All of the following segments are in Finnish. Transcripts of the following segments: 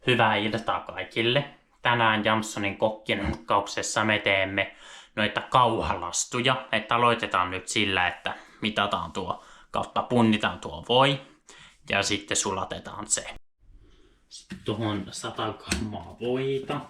Hyvää iltaa kaikille. Tänään Janssonin kokkien hukkauksessa me teemme noita kauhalastuja. Että aloitetaan nyt sillä, että mitataan tuo kautta punnitaan tuo voi ja sitten sulatetaan se. Sitten tuohon 100 grammaa voita.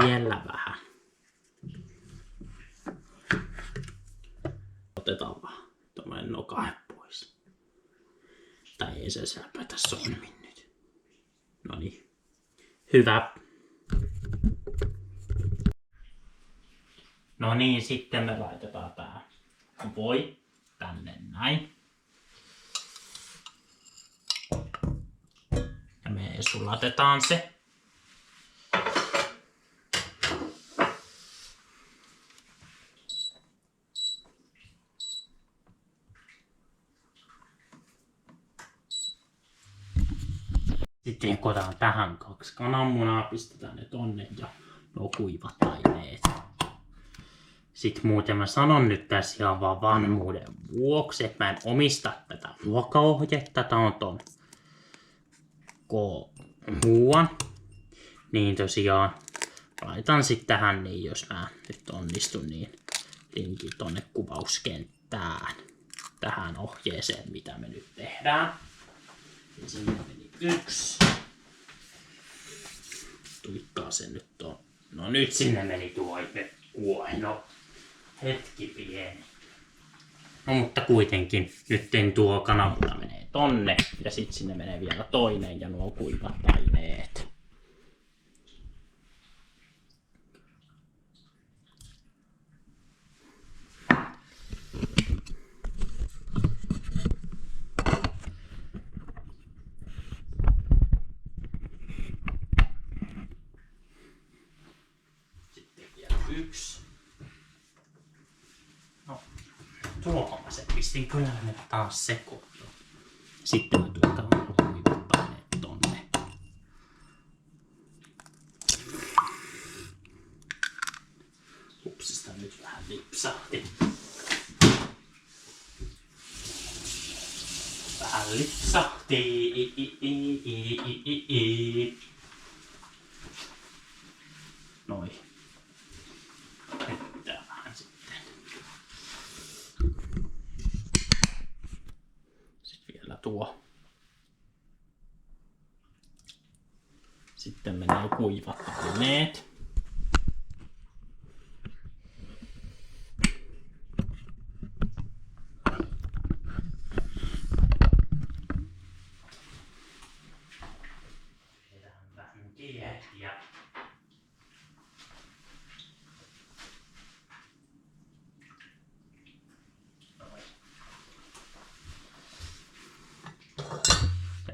Vielä vähän. Otetaan vaan tommonen nokahe pois. Tai ei se säpätä sormin nyt. Noniin. Hyvä. No niin, sitten me laitetaan tää voi tänne näin. Ja me sulatetaan se. Sitten kotaan tähän 2 kananmunaa, pistetään ne tonne ja nuo kuivat aineet. Sitten muuten mä sanon nyt tässä ihan vaan varmuuden vuoksi, että mä en omista tätä ruokaohjetta. Tää on ton K-huuan. Niin tosiaan laitan sitten tähän, niin jos mä nyt onnistun, niin linkin tonne kuvauskenttään. Tähän ohjeeseen, mitä me nyt tehdään. Ja sinne meni 1. Tuikkaa sen nyt on. No nyt sinne meni tuo no hetki pieni. No mutta kuitenkin nyt tuo kananmuna menee tonne ja sitten sinne menee vielä toinen ja nuo kuivat aineet. No, tuohon mä sen pistin kyllä ne taas sekoon. Sitten mä tuotan kuivat aineet tonne. Upsista nyt vähän lipsahti. Vähän lipsahti. Noin. Tuo. Sitten menee kuivat aineet. Vedän vähän kiehtiä.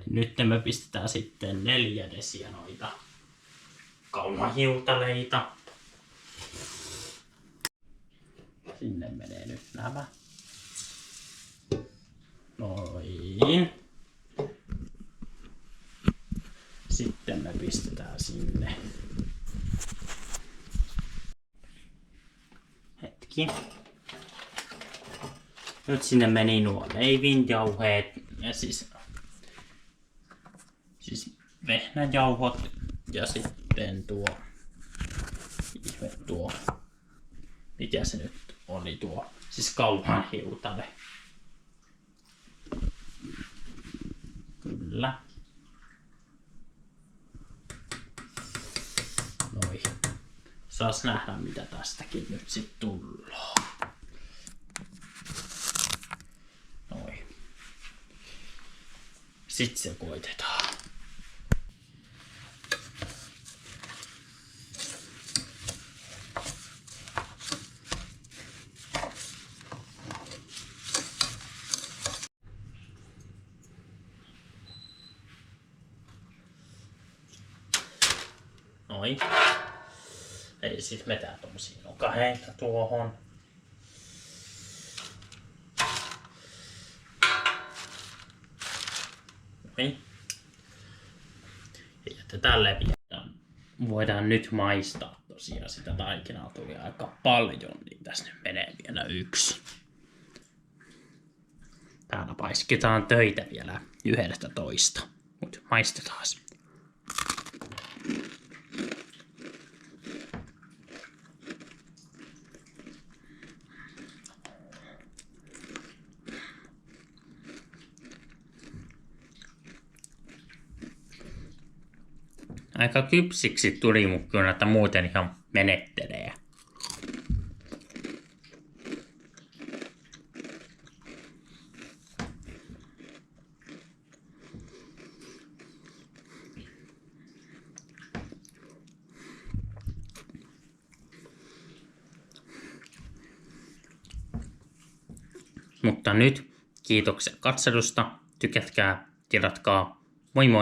Nyt me pistetään sitten 4 desiä noita kauhahiutaleita. Sinne menee nyt nämä. Noin. Sitten me pistetään sinne. Hetki. Nyt sinne meni nuo leivinjauheet ja siis vehnäjauhot ja sitten tuo, mikä se nyt oli tuo, siis kauhanhiutale. Kyllä. Noin. Saas nähdä mitä tästäkin nyt sit tulloo. Noin. Sitten se koitetaan. Noin. Eli sit vetää tommosia nokaheita tuohon. Noin. Ja jätetään leviä. Voidaan nyt maistaa tosiaan sitä taikinaa. Tuli aika paljon, niin tässä nyt menee vielä yksi. Täällä paiskitaan töitä vielä 11. Mut maistetaan. Aika kypsiksi tuli, mutta kyllä näitä muuten ihan menettelee. Mutta nyt kiitoksia katselusta, tykätkää, tilatkaa, moi moi!